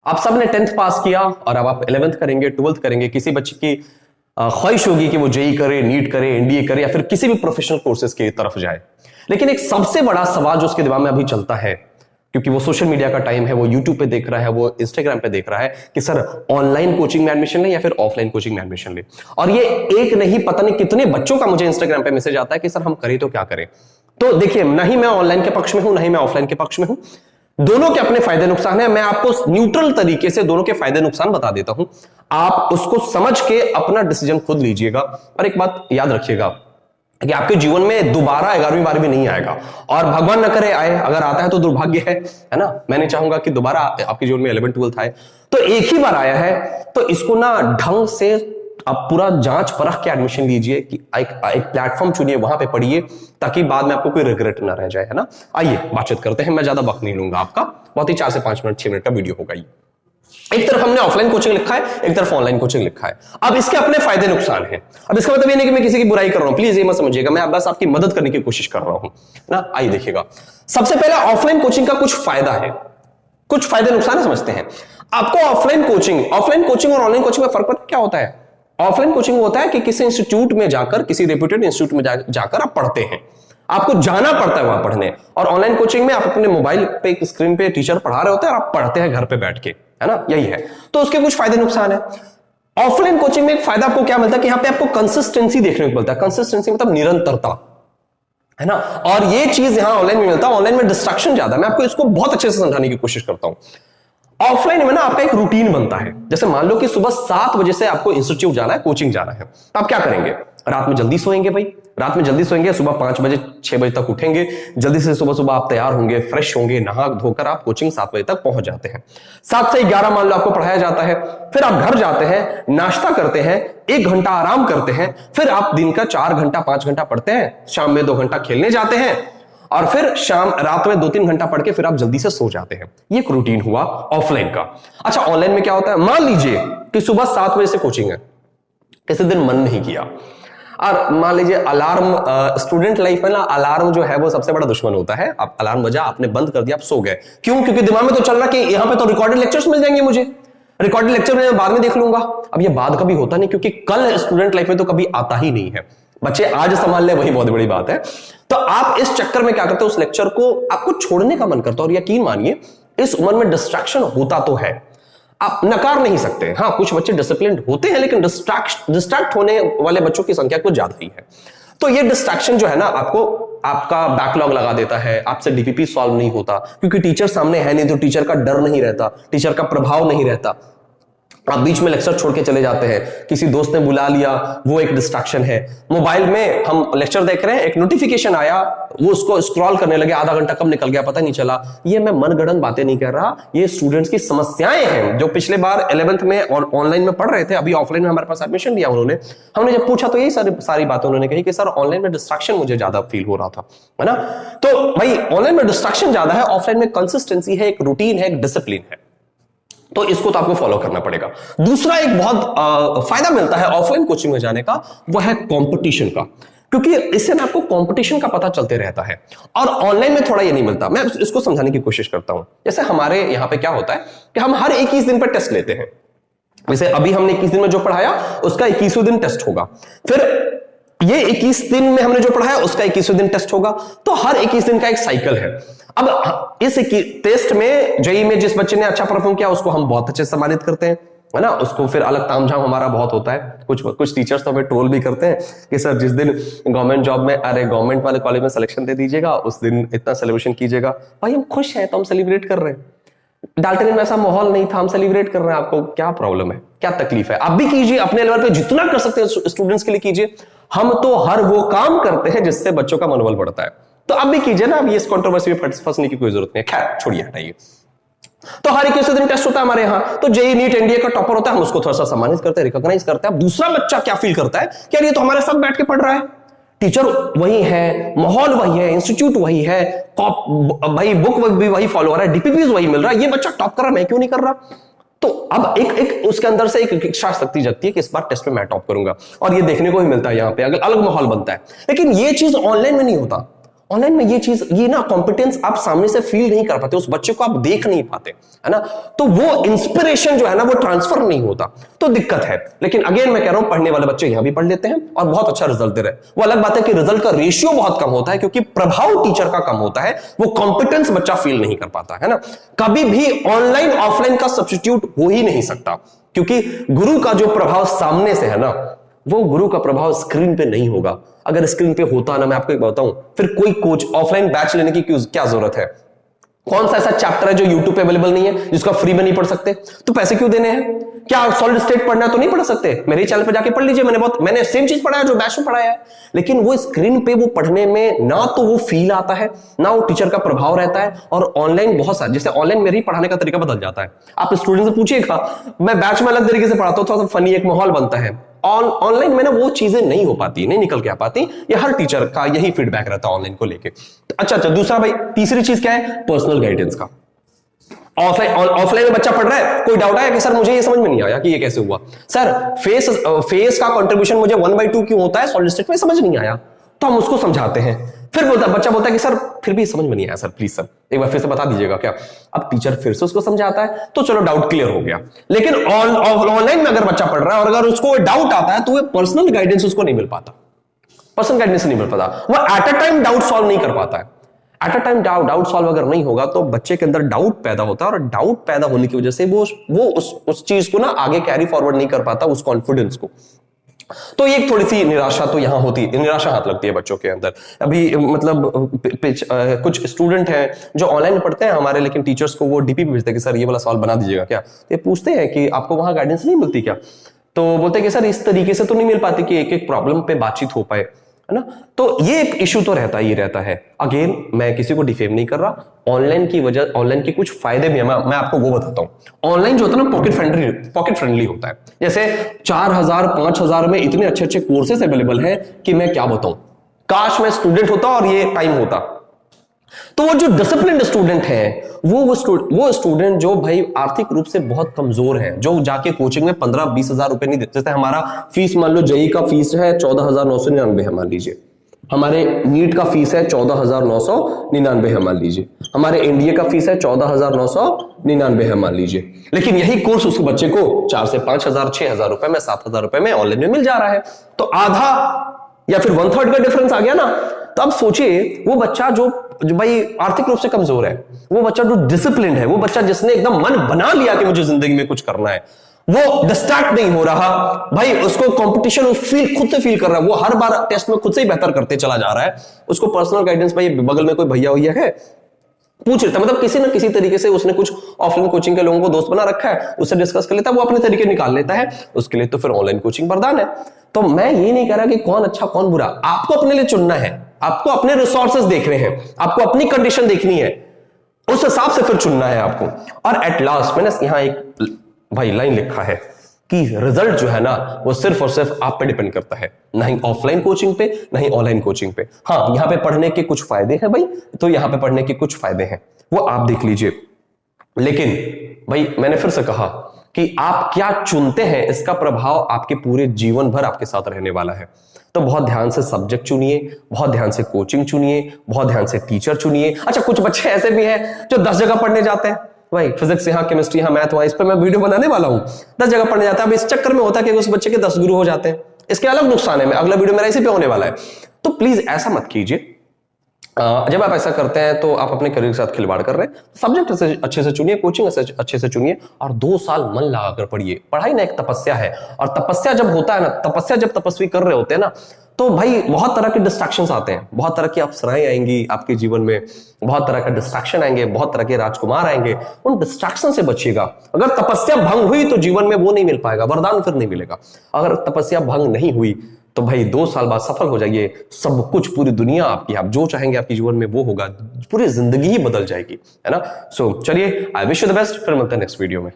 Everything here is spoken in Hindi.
आप सब ने 10th पास किया और अब आप 11th करेंगे, 12th करेंगे। किसी बच्चे की ख्वाहिश होगी कि वो जेई करे, नीट करे, एनडीए करे या फिर किसी भी प्रोफेशनल कोर्सेज की तरफ जाए। लेकिन एक सबसे बड़ा सवाल जो उसके दिमाग में अभी चलता है, क्योंकि वो सोशल मीडिया का टाइम है, वो यूट्यूब पे देख रहा है, वो इंस्टाग्राम पे देख रहा है कि सर ऑनलाइन कोचिंग में एडमिशन ले या फिर ऑफलाइन कोचिंग में एडमिशन ले। और ये एक नहीं, पता नहीं कितने बच्चों का मुझे इंस्टाग्राम पे मैसेज आता है कि सर हम करें तो क्या करें। तो देखिए, ना ही मैं ऑनलाइन के पक्ष में हूं, ना ही मैं ऑफलाइन के पक्ष में हूं। दोनों के अपने फायदे नुकसान है। मैं आपको न्यूट्रल तरीके से दोनों के फायदे नुकसान बता देता हूं, आप उसको समझ के अपना डिसीजन खुद लीजिएगा। और एक बात याद रखिएगा कि आपके जीवन में दोबारा 11वीं 12वीं नहीं आएगा, और भगवान न करे आए, अगर आता है तो दुर्भाग्य है ना। मैं नहीं चाहूंगा कि दोबारा आपके जीवन में 11th 12th आए। तो एक ही बार आया है, तो इसको ना ढंग से आप पूरा जांच परख के एडमिशन लीजिए, कि एक प्लेटफॉर्म चुनिए, वहां पे पढ़िए, ताकि बाद में आपको कोई रिग्रेट ना रह जाए, है ना। आइए बातचीत करते हैं, मैं ज्यादा वक्त नहीं लूंगा आपका, बहुत ही 4 से 5 मिनट 6 मिनट का वीडियो होगा ये। एक तरफ हमने ऑफलाइन कोचिंग लिखा है, एक तरफ ऑनलाइन कोचिंग लिखा है। अब इसके अपने फायदे नुकसान हैं। अब इसका मतलब ये नहीं कि मैं किसी की बुराई कर रहा हूं, प्लीज ये मत समझिएगा, मैं बस आपकी मदद करने की कोशिश कर रहा हूं ना। आइए देखिएगा, सबसे पहले ऑफलाइन कोचिंग का कुछ फायदा है, कुछ फायदे नुकसान समझते हैं। आपको ऑफलाइन कोचिंग और ऑनलाइन कोचिंग में फर्क क्या होता है? ऑफलाइन कोचिंग होता है कि किसी इंस्टीट्यूट में जाकर, किसी रेप्यूटेड इंस्टीट्यूट में जाकर आप पढ़ते हैं, आपको जाना पड़ता है वहां पढ़ने। और ऑनलाइन कोचिंग में आप अपने मोबाइल पे स्क्रीन पे टीचर पढ़ा रहे होते हैं और आप पढ़ते हैं घर पे बैठ के, है ना, यही है। तो उसके कुछ फायदे नुकसान है। ऑफलाइन कोचिंग में एक फायदा आपको क्या मिलता है कि यहां पे आपको कंसिस्टेंसी देखने को मिलता है। कंसिस्टेंसी मतलब निरंतरता, है ना। और ये चीज यहां ऑनलाइन में मिलता है। ऑनलाइन में डिस्ट्रैक्शन ज्यादा है। मैं आपको इसको बहुत अच्छे से समझाने की कोशिश करता हूं। ऑफलाइन में ना आपका एक रूटीन बनता है। जैसे मान लो कि सुबह 7 बजे से आपको इंस्टीट्यूट जाना है, कोचिंग जाना है, तो आप क्या करेंगे? रात में जल्दी सोएंगे भाई, रात में जल्दी सोएंगे, सुबह 5 बजे 6 बजे तक उठेंगे, जल्दी से सुबह आप तैयार होंगे, फ्रेश होंगे, नहा धोकर आप कोचिंग 7 बजे तक पहुंच जाते हैं। 7 से 11 मान लो आपको पढ़ाया जाता है। फिर आप घर जाते हैं, नाश्ता करते हैं, 1 घंटा आराम करते हैं, फिर आप दिन का 4 घंटा 5 घंटा पढ़ते हैं, शाम में 2 घंटा खेलने जाते हैं, और फिर रात में 2-3 घंटा पढ़ के फिर आप जल्दी से सो जाते हैं। ये एक रूटीन हुआ ऑफलाइन का। अच्छा, ऑनलाइन में क्या होता है? मान लीजिए कि सुबह 7 बजे से कोचिंग है, किसी दिन मन नहीं किया, और मान लीजिए अलार्म, स्टूडेंट लाइफ में ना अलार्म जो है वो सबसे बड़ा दुश्मन होता है। आप अलार्म बजा, आपने बंद कर दिया, आप सो गए। क्यों? क्योंकि दिमाग में तो चल रहा कि यहां पे तो रिकॉर्डेड लेक्चर्स मिल जाएंगे मुझे, रिकॉर्डेड लेक्चर मैं बाद में देख लूंगा। अब ये बाद कभी होता नहीं, क्योंकि कल स्टूडेंट लाइफ में तो कभी आता ही नहीं है। बच्चे आज संभाल ले, वही बहुत बड़ी बात है। तो आप इस चक्कर में क्या करते हो, उस लेक्चर को आपको छोड़ने का मन करता है। और यकीन मानिए, इस उम्र में डिस्ट्रैक्शन होता तो है, आप नकार नहीं सकते। हाँ, कुछ बच्चे डिसिप्लिन्ड होते हैं, लेकिन डिस्ट्रैक्ट होने वाले बच्चों की संख्या कुछ ज्यादा ही है। तो ये डिस्ट्रैक्शन जो है ना, आपको आपका बैकलॉग लगा देता है, आपसे डीपीपी सॉल्व नहीं होता, क्योंकि टीचर सामने है नहीं, तो टीचर का डर नहीं रहता, टीचर का प्रभाव नहीं रहता। आप बीच में लेक्चर छोड़ के चले जाते हैं, किसी दोस्त ने बुला लिया, वो एक डिस्ट्रैक्शन है। मोबाइल में हम लेक्चर देख रहे हैं, एक नोटिफिकेशन आया, वो उसको स्क्रॉल करने लगे, आधा घंटा कब निकल गया पता नहीं चला। ये मैं मनगढ़ंत बातें नहीं कर रहा, ये स्टूडेंट्स की समस्याएं हैं जो पिछले बार 11th में और ऑनलाइन में पढ़ रहे थे, अभी ऑफलाइन में हमारे पास एडमिशन लिया उन्होंने। हमने जब पूछा तो यही सारी बातें उन्होंने कही कि सर ऑनलाइन में डिस्ट्रैक्शन मुझे ज्यादा फील हो रहा था, है ना। तो भाई ऑनलाइन में डिस्ट्रैक्शन ज्यादा है, ऑफलाइन में कंसिस्टेंसी है, एक रूटीन है, एक डिसिप्लिन है। तो इसको तो आपको फॉलो करना पड़ेगा। दूसरा एक बहुत फायदा मिलता है ऑफलाइन कोचिंग में जाने का, वो है कंपटीशन का, क्योंकि इससे ना आपको कंपटीशन का पता चलते रहता है। और ऑनलाइन में थोड़ा ये नहीं मिलता। मैं इसको समझाने की कोशिश करता हूं। जैसे हमारे यहां पे क्या होता है कि हम हर 21 दिन पर टेस्ट लेते हैं। जैसे अभी हमने 21 दिन में जो पढ़ाया उसका 21वें दिन टेस्ट होगा, फिर ये 21 दिन में हमने जो पढ़ा है उसका 21वें दिन टेस्ट होगा। तो हर 21 दिन का एक साइकिल है। अब इस टेस्ट में जेईई में जिस बच्चे ने अच्छा परफॉर्म किया उसको हम बहुत अच्छे से सम्मानित करते हैं, है ना। उसको फिर अलग तामझाम हमारा बहुत होता है। कुछ टीचर्स तो हमें ट्रोल भी करते हैं कि सर जिस दिन गवर्नमेंट जॉब में, अरे गवर्नमेंट वाले कॉलेज में सिलेक्शन दे दीजिएगा, उस दिन इतना सेलिब्रेशन कीजिएगा। भाई हम खुश हैं तो हम सेलिब्रेट कर रहे हैं। डाल्टन में ऐसा माहौल नहीं था, हम सेलिब्रेट कर रहे हैं, आपको क्या प्रॉब्लम है, क्या तकलीफ है? आप भी कीजिए, अपने लेवल पे जितना कर सकते हैं स्टूडेंट्स के लिए कीजिए। हम तो हर वो काम करते हैं जिससे बच्चों का मनोबल बढ़ता है, तो आप भी कीजिए ना। अब ये इस कंट्रोवर्सी में फंसने की कोई जरूरत नहीं है। खैर छोड़िए, हटाइए। तो हर 21 दिन टेस्ट होता है हमारे यहाँ। तो जेईई नीट एनडीए का टॉपर होता है, हम उसको थोड़ा सा सम्मानित करते हैं, रिकॉग्नाइज करते हैं। अब दूसरा बच्चा क्या फील करता है कि यार ये तो हमारे साथ बैठ के पढ़ रहा है, टीचर वही है, माहौल वही है, इंस्टीट्यूट वही है, भाई बुक भी वही फॉलो हो रहा है, डीपीपीज वही मिल रहा है, ये बच्चा टॉप कर रहा है, मैं क्यों नहीं कर रहा? तो अब एक उसके अंदर से एक इच्छा शक्ति जगती है कि इस बार टेस्ट में मैं टॉप करूंगा, और ये देखने को ही मिलता है। यहाँ पे अलग अलग माहौल बनता है। लेकिन ये चीज ऑनलाइन में नहीं होता। ऑनलाइन में ये चीज, ये ना कॉम्पिटेंस आप सामने से फील नहीं कर पाते, उस बच्चे को आप देख नहीं पाते, है ना, तो वो इंस्पिरेशन जो है ना वो ट्रांसफर नहीं होता, तो दिक्कत है। लेकिन अगेन मैं कह रहा हूं, पढ़ने वाले बच्चे यहां भी पढ़ लेते हैं और बहुत अच्छा रिजल्ट दे रहे हैं। वो अलग बात है कि रिजल्ट का रेशियो बहुत कम होता है, क्योंकि प्रभाव टीचर का कम होता है, वो कॉम्पिटेंस बच्चा फील नहीं कर पाता, है ना। कभी भी ऑनलाइन ऑफलाइन का सब्स्टिट्यूट हो ही नहीं सकता, क्योंकि गुरु का जो प्रभाव सामने से है ना, वो गुरु का प्रभाव स्क्रीन पे नहीं होगा। अगर स्क्रीन पे होता ना, मैं आपको एक बताऊं, फिर कोई कोच ऑफलाइन बैच लेने की क्या जरूरत है? कौन सा ऐसा चैप्टर है जो यूट्यूब पे अवेलेबल नहीं है, जिसको आप फ्री में नहीं पढ़ सकते? तो पैसे क्यों देने हैं? क्या सॉलिड स्टेट पढ़ना है तो नहीं पढ़ सकते? मेरे चैनल पे जाके पढ़ लीजिए, मैंने सेम चीज पढ़ा है जो बैच में पढ़ाया है। लेकिन वो स्क्रीन पे वो पढ़ने में ना तो वो फील आता है, ना वो टीचर का प्रभाव रहता है। और ऑनलाइन बहुत सारा, जैसे ऑनलाइन मेरे ही पढ़ाने का तरीका बदल जाता है। आप स्टूडेंट से पूछिएगा, मैं बैच में अलग तरीके से पढ़ाता हूं, थोड़ा सा फनी एक माहौल बनता है। ऑनलाइन में ना वो चीजें नहीं हो पाती, नहीं निकल के आ पाती। ये हर टीचर का यही फीडबैक रहता है ऑनलाइन को लेके। अच्छा, दूसरा भाई, तीसरी चीज क्या है? पर्सनल गाइडेंस का। ऑफलाइन में बच्चा पढ़ रहा है, कोई डाउट आया कि सर मुझे ये समझ में नहीं आया कि ये कैसे हुआ, सर फेस का कंट्रीब्यूशन मुझे 1/2 क्यों होता है सॉलिड स्टेट में, समझ नहीं आया, तो हम उसको समझाते हैं। फिर बच्चा बोलता है कि सर फिर भी समझ में नहीं आया सर, प्लीज सर एक बार फिर से बता दीजिएगा क्या। अब टीचर फिर से उसको समझाता है, तो चलो डाउट क्लियर हो गया। लेकिन ऑनलाइन में अगर बच्चा पढ़ रहा है और अगर उसको डाउट आता है, तो वो पर्सनल गाइडेंस उसको नहीं मिल पाता, पर्सनल गाइडेंस नहीं मिल पाता, वो at a time doubt solve नहीं कर पाता है। At a time doubt solve अगर नहीं होगा, तो बच्चे के अंदर डाउट पैदा होता है, और डाउट पैदा होने की वजह से वो उस चीज को ना आगे कैरी फॉरवर्ड नहीं कर पाता, उस कॉन्फिडेंस को। तो एक थोड़ी सी निराशा तो यहां होती है, निराशा हाथ लगती है बच्चों के अंदर। अभी मतलब कुछ स्टूडेंट हैं जो ऑनलाइन पढ़ते हैं हमारे, लेकिन टीचर्स को वो डीपी भेजते हैं कि सर ये वाला सवाल बना दीजिएगा क्या। तो ये पूछते हैं कि आपको वहां गाइडेंस नहीं मिलती क्या? तो बोलते हैं कि सर इस तरीके से तो नहीं मिल पाती कि एक एक प्रॉब्लम पे बातचीत हो पाए, है ना। तो ये एक इशू तो रहता ही रहता है। अगेन मैं किसी को डिफेम नहीं कर रहा, ऑनलाइन की वजह, ऑनलाइन के कुछ फायदे भी है, मैं आपको वो बताता हूं। ऑनलाइन जो होता है ना पॉकेट फ्रेंडली होता है। जैसे 4000 5000 में इतने अच्छे अच्छे कोर्सेस अवेलेबल हैं कि मैं क्या बताऊं। काश मैं स्टूडेंट होता और ये टाइम होता। तो वो जो डिसिप्लिन्ड स्टूडेंट है, वो स्टूडेंट जो भाई आर्थिक रूप से बहुत कमजोर है, जो जाके कोचिंग में 15-20 हजार रुपए नहीं देते। जैसे हमारा फीस मान लो जेई का फीस है 14,999 है मान लीजिए, हमारे नीट का फीस है 14,999 है मान लीजिए, हमारे एनडीए का फीस है 14,999 है मान लीजिए। लेकिन यही कोर्स उस बच्चे को 4 से 5,000 6,000 रुपए में 7,000 रुपए में ऑनलाइन में मिल जा रहा है। तो आधा या फिर 1/3 का डिफरेंस आ गया ना। तो अब सोचिए, वो बच्चा जो भाई आर्थिक रूप से कमजोर है, वो बच्चा जो डिसिप्लिन है, वो बच्चा जिसने एकदम मन बना लिया कि मुझे जिंदगी में कुछ करना है, वो डिस्ट्रैक्ट नहीं हो रहा भाई, उसको कंपटीशन खुद से फील कर रहा है, वो हर बार टेस्ट में खुद से ही बेहतर करते चला जा रहा है। उसको पर्सनल गाइडेंस भाई बगल में कोई भैया है पूछ लेता, मतलब किसी ना किसी तरीके से उसने कुछ ऑफलाइन कोचिंग के लोगों को दोस्त बना रखा है, उससे डिस्कस कर लेता है, वो अपने तरीके निकाल लेता है। उसके लिए तो फिर ऑनलाइन कोचिंग वरदान है। तो मैं ये नहीं कह रहा कि कौन अच्छा कौन बुरा, आपको अपने लिए चुनना है, आपको अपने रिसोर्सेज देखने हैं, आपको अपनी कंडीशन देखनी है, उस हिसाब से फिर चुनना है आपको। और एट लास्ट मैंने यहां एक भाई लाइन लिखा है कि रिजल्ट जो है ना वो सिर्फ और सिर्फ आप पे डिपेंड करता है, ना ही ऑफलाइन कोचिंग पे ना ही ऑनलाइन कोचिंग पे। हाँ, यहां पे पढ़ने के कुछ फायदे हैं भाई, तो यहां पे पढ़ने के कुछ फायदे हैं, वो आप देख लीजिए। लेकिन भाई मैंने फिर से कहा कि आप क्या चुनते हैं, इसका प्रभाव आपके पूरे जीवन भर आपके साथ रहने वाला है। तो बहुत ध्यान से सब्जेक्ट चुनिए, बहुत ध्यान से कोचिंग चुनिए, बहुत ध्यान से टीचर चुनिए। अच्छा, कुछ बच्चे ऐसे भी हैं जो 10 जगह पढ़ने जाते हैं, भाई फिजिक्स यहाँ, केमिस्ट्री यहाँ, मैथ वहां, इस पर मैं वीडियो बनाने वाला हूं। 10 जगह पढ़ने जाता है, अब इस चक्कर में होता है कि उस बच्चे के 10 गुरु हो जाते हैं। इसके अलग नुकसान है, अगला वीडियो मेरा इसी पे होने वाला है। तो प्लीज ऐसा मत कीजिए। जब आप ऐसा करते हैं तो आप अपने करियर के साथ खिलवाड़ कर रहे हैं। सब्जेक्ट अच्छे से चुनिए, कोचिंग अच्छे से चुनिए, और 2 साल मन लगाकर पढ़िए। पढ़ाई ना एक तपस्या है, और तपस्या जब होता है ना, तपस्या जब तपस्वी कर रहे होते हैं ना, तो भाई बहुत तरह के डिस्ट्रैक्शंस आते हैं, बहुत तरह की अप्सराएं आएंगी आपके जीवन में, बहुत तरह का डिस्ट्रैक्शन आएंगे, बहुत तरह के राजकुमार आएंगे। उन डिस्ट्रैक्शन से बचिएगा। अगर तपस्या भंग हुई तो जीवन में वो नहीं मिल पाएगा, वरदान फिर नहीं मिलेगा। अगर तपस्या भंग नहीं हुई तो भाई 2 साल बाद सफल हो जाइए, सब कुछ, पूरी दुनिया आपकी, आप जो चाहेंगे आपके जीवन में वो होगा, पूरी जिंदगी ही बदल जाएगी, है ना। सो चलिए, I wish you the best, फिर मिलते हैं नेक्स्ट वीडियो में।